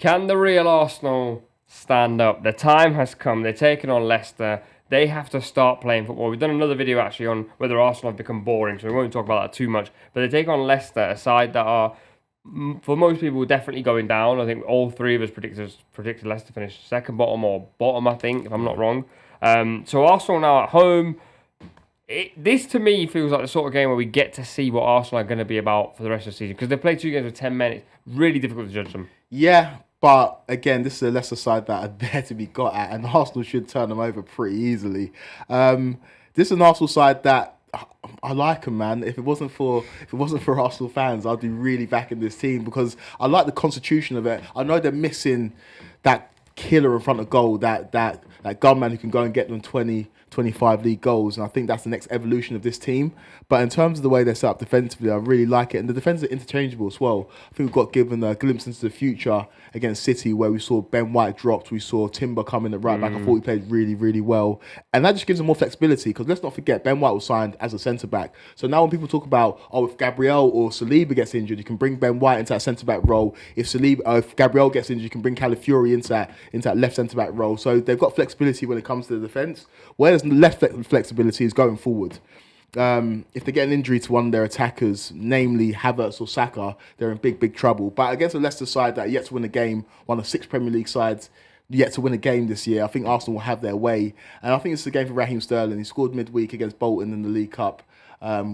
Can the real Arsenal stand up? The time has come. They're taking on Leicester. They have to start playing football. We've done another video actually on whether Arsenal have become boring, so we won't talk about that too much. But they take on Leicester, a side that are, for most people, definitely going down. I think all three of us predicted Leicester finish second bottom or bottom, I think, if I'm not wrong. So Arsenal now at home. This to me feels like the sort of game where we get to see what Arsenal are going to be about for the rest of the season, because they've played 2 games with 10 men. It's really difficult to judge them. Yeah, but again, this is a Leicester side that are there to be got at, and Arsenal should turn them over pretty easily. This is an Arsenal side that I like them, man. If it wasn't for Arsenal fans, I'd be really backing this team because I like the constitution of it. I know they're missing that killer in front of goal, that gunman who can go and get them 20, 25 league goals, and I think that's the next evolution of this team. But in terms of the way they're set up defensively, I really like it, and the defence are interchangeable as well. I think we've got given a glimpse into the future against City, where we saw Ben White dropped, we saw Timber come in at right back. I thought he played really, really well, and that just gives them more flexibility, because let's not forget Ben White was signed as a centre back. So now when people talk about, if Gabriel or Saliba gets injured, you can bring Ben White into that centre back role. If Gabriel gets injured, you can bring Calafiori into that left centre back role. So they've got flexibility when it comes to the defence. Where there's less flexibility is going forward. If they get an injury to one of their attackers, namely Havertz or Saka, they're in big, big trouble. But against a Leicester side that yet to win a game, one of 6 Premier League sides yet to win a game this year, I think Arsenal will have their way. And I think it's a game for Raheem Sterling. He scored midweek against Bolton in the League Cup,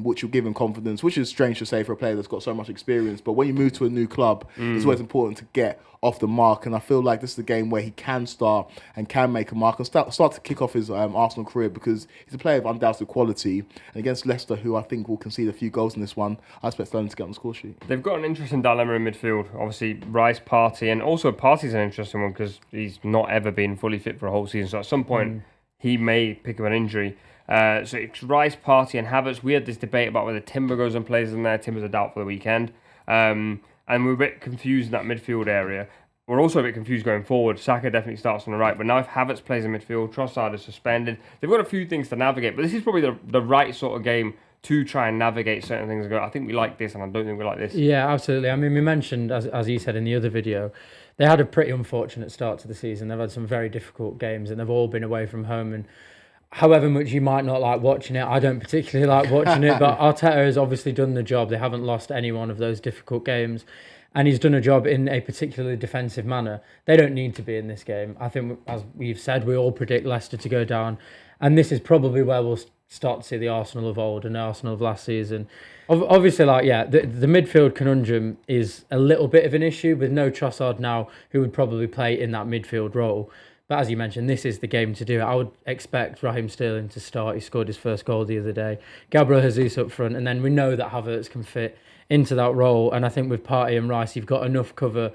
which will give him confidence, which is strange to say for a player that's got so much experience. But when you move to a new club, it's always important to get off the mark. And I feel like this is a game where he can start and can make a mark and start to kick off his Arsenal career, because he's a player of undoubted quality. And against Leicester, who I think will concede a few goals in this one, I expect Sterling to get on the score sheet. They've got an interesting dilemma in midfield. Obviously, Rice, Partey, and also Partey's an interesting one because he's not ever been fully fit for a whole season. So at some point, he may pick up an injury. So it's Rice, Partey, and Havertz. We had this debate about whether Timber goes and plays in there. Timber's a doubt for the weekend. And we're a bit confused in that midfield area. We're also a bit confused going forward. Saka definitely starts on the right, but now if Havertz plays in midfield, Trossard is suspended. They've got a few things to navigate, but this is probably the right sort of game to try and navigate certain things. I think we like this, and I don't think we like this. Yeah, absolutely. I mean, we mentioned, as you said in the other video, they had a pretty unfortunate start to the season. They've had some very difficult games, and they've all been away from home. And however much you might not like watching it, I don't particularly like watching it, but Arteta has obviously done the job. They haven't lost any one of those difficult games, and he's done a job in a particularly defensive manner. They don't need to be in this game. I think, as we've said, we all predict Leicester to go down, and this is probably where we'll start to see the Arsenal of old and the Arsenal of last season. Obviously, the midfield conundrum is a little bit of an issue with no Trossard now, who would probably play in that midfield role. But as you mentioned, this is the game to do it. I would expect Raheem Sterling to start. He scored his first goal the other day. Gabriel Jesus up front, and then we know that Havertz can fit into that role. And I think with Partey and Rice, you've got enough cover.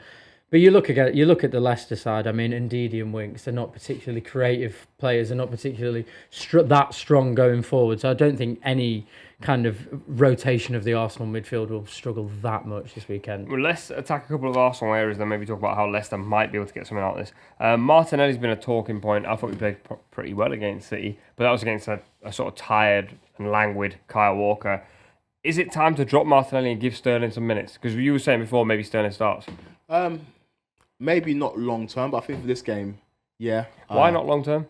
But you look at the Leicester side. I mean, Ndidi and Winks, they're not particularly creative players. They're not particularly that strong going forward. So I don't think any kind of rotation of the Arsenal midfield will struggle that much this weekend. Well, let's attack a couple of Arsenal areas, then maybe talk about how Leicester might be able to get something out of this. Martinelli's been a talking point. I thought we played pretty well against City, but that was against a sort of tired and languid Kyle Walker. Is it time to drop Martinelli and give Sterling some minutes? Because you were saying before, maybe Sterling starts. Maybe not long term, but I think for this game, yeah. Why not long term?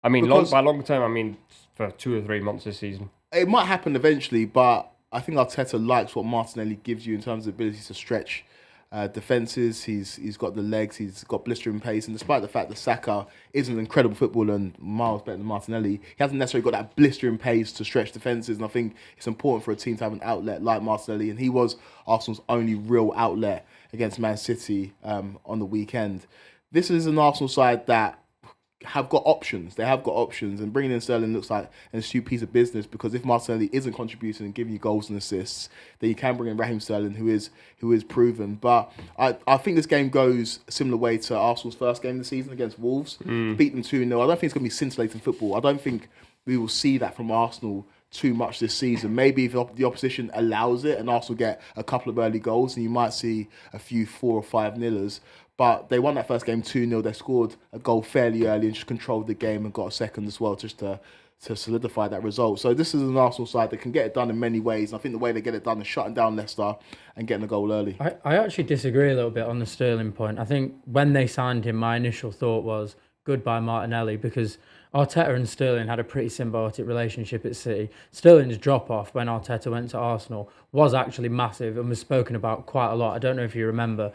I mean, by long term, I mean for 2 or 3 months this season. It might happen eventually, but I think Arteta likes what Martinelli gives you in terms of ability to stretch defences. He's got the legs, he's got blistering pace, and despite the fact that Saka is an incredible footballer and miles better than Martinelli, he hasn't necessarily got that blistering pace to stretch defences, and I think it's important for a team to have an outlet like Martinelli, and he was Arsenal's only real outlet against Man City on the weekend. This is an Arsenal side that have got options. They have got options, and bringing in Sterling looks like an astute piece of business, because if Martinelli isn't contributing and giving you goals and assists, then you can bring in Raheem Sterling, who is proven. But I think this game goes a similar way to Arsenal's first game of the season against Wolves. Beat them 2-0. I don't think it's going to be scintillating football. I don't think we will see that from Arsenal too much this season. Maybe if the opposition allows it and Arsenal get a couple of early goals, and you might see a few 4 or 5-0ers. But they won that first game 2-0. They scored a goal fairly early and just controlled the game and got a second as well, just to to solidify that result. So this is an Arsenal side that can get it done in many ways. I think the way they get it done is shutting down Leicester and getting a goal early. I actually disagree a little bit on the Sterling point. I think when they signed him, my initial thought was goodbye Martinelli, because Arteta and Sterling had a pretty symbiotic relationship at City. Sterling's drop-off when Arteta went to Arsenal was actually massive and was spoken about quite a lot. I don't know if you remember.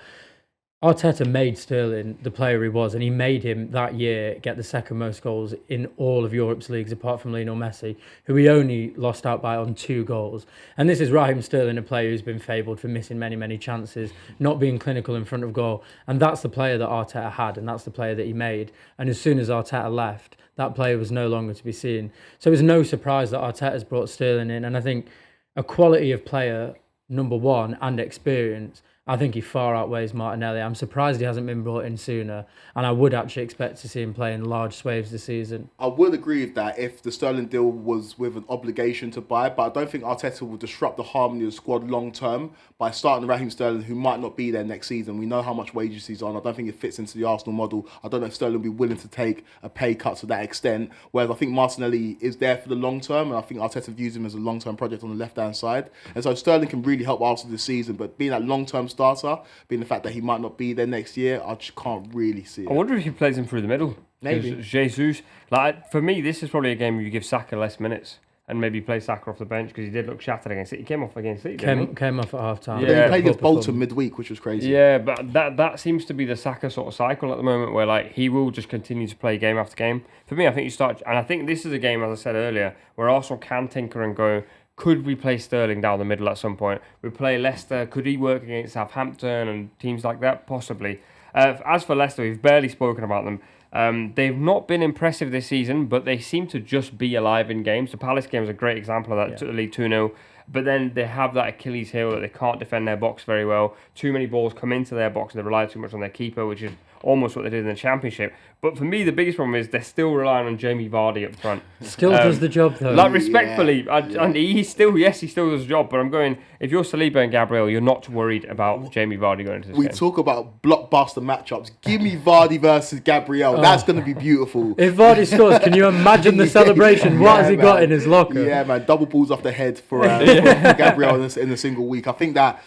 Arteta made Sterling the player he was, and he made him that year get the second most goals in all of Europe's leagues, apart from Lionel Messi, who he only lost out by on 2 goals. And this is Raheem Sterling, a player who's been fabled for missing many, many chances, not being clinical in front of goal. And that's the player that Arteta had, and that's the player that he made. And as soon as Arteta left, that player was no longer to be seen. So it's no surprise that Arteta's brought Sterling in. And I think a quality of player, number one, and experience, I think he far outweighs Martinelli. I'm surprised he hasn't been brought in sooner, and I would actually expect to see him play in large swathes this season. I would agree with that if the Sterling deal was with an obligation to buy, but I don't think Arteta will disrupt the harmony of the squad long term by starting Raheem Sterling, who might not be there next season. We know how much wages he's on. I don't think it fits into the Arsenal model. I don't know if Sterling will be willing to take a pay cut to that extent, whereas I think Martinelli is there for the long term, and I think Arteta views him as a long-term project on the left-hand side. And so Sterling can really help Arsenal this season, but being that long-term starter, being the fact that he might not be there next year, I just can't really see it. I wonder if he plays him through the middle. Maybe. Jesus, like for me, this is probably a game where you give Saka less minutes and maybe play Saka off the bench, because he did look shattered against City. He came off against City, didn't he? Came off at half time. But then he played against Bolton midweek, which was crazy. Yeah, but that seems to be the Saka sort of cycle at the moment, where like he will just continue to play game after game. For me, I think you start, and I think this is a game, as I said earlier, where Arsenal can tinker and go, could we play Sterling down the middle at some point? We play Leicester. Could he work against Southampton and teams like that? Possibly. As for Leicester, we've barely spoken about them. They've not been impressive this season, but they seem to just be alive in games. The Palace game is a great example of that. Took the lead 2-0. But then they have that Achilles heel that they can't defend their box very well. Too many balls come into their box and they rely too much on their keeper, which is almost what they did in the Championship. But for me, the biggest problem is they're still relying on Jamie Vardy up front. Still does the job, though. Like, respectfully, and he still does the job, but I'm going, if you're Saliba and Gabriel, you're not worried about Jamie Vardy going into this game. We talk about blockbuster matchups. Give me Vardy versus Gabriel. That's going to be beautiful. If Vardy scores, can you imagine the celebration? What has he got in his locker? Yeah, man. Double balls off the head for Gabriel in a single week. I think that,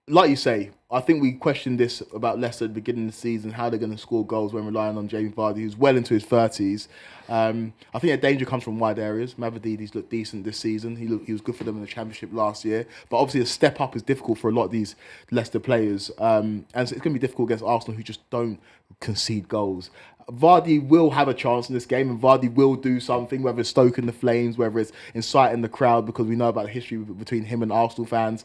like you say, I think we questioned this about Leicester at the beginning of the season, how they're going to score goals when relying on Jamie Vardy, who's well into his 30s. I think the danger comes from wide areas. Mavropanos looked decent this season. He was good for them in the Championship last year. But obviously a step up is difficult for a lot of these Leicester players. And so it's going to be difficult against Arsenal, who just don't concede goals. Vardy will have a chance in this game, and Vardy will do something, whether it's stoking the flames, whether it's inciting the crowd, because we know about the history between him and Arsenal fans.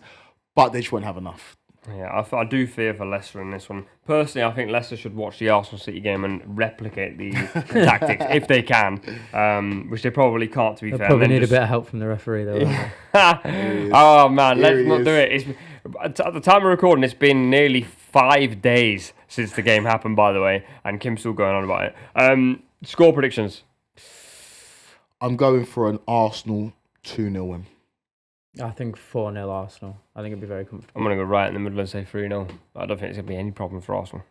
But they just won't have enough. Yeah, I do fear for Leicester in this one. Personally, I think Leicester should watch the Arsenal City game and replicate the tactics if they can, which they probably can't, to be fair. They'll probably need a bit of help from the referee, though. Oh, man, let's not do it. At the time of recording, it's been nearly 5 days since the game happened, by the way, and Kim's still going on about it. Score predictions. I'm going for an Arsenal 2-0 win. I think 4-0 Arsenal. I think it'd be very comfortable. I'm going to go right in the middle and say 3-0. I don't think it's going to be any problem for Arsenal.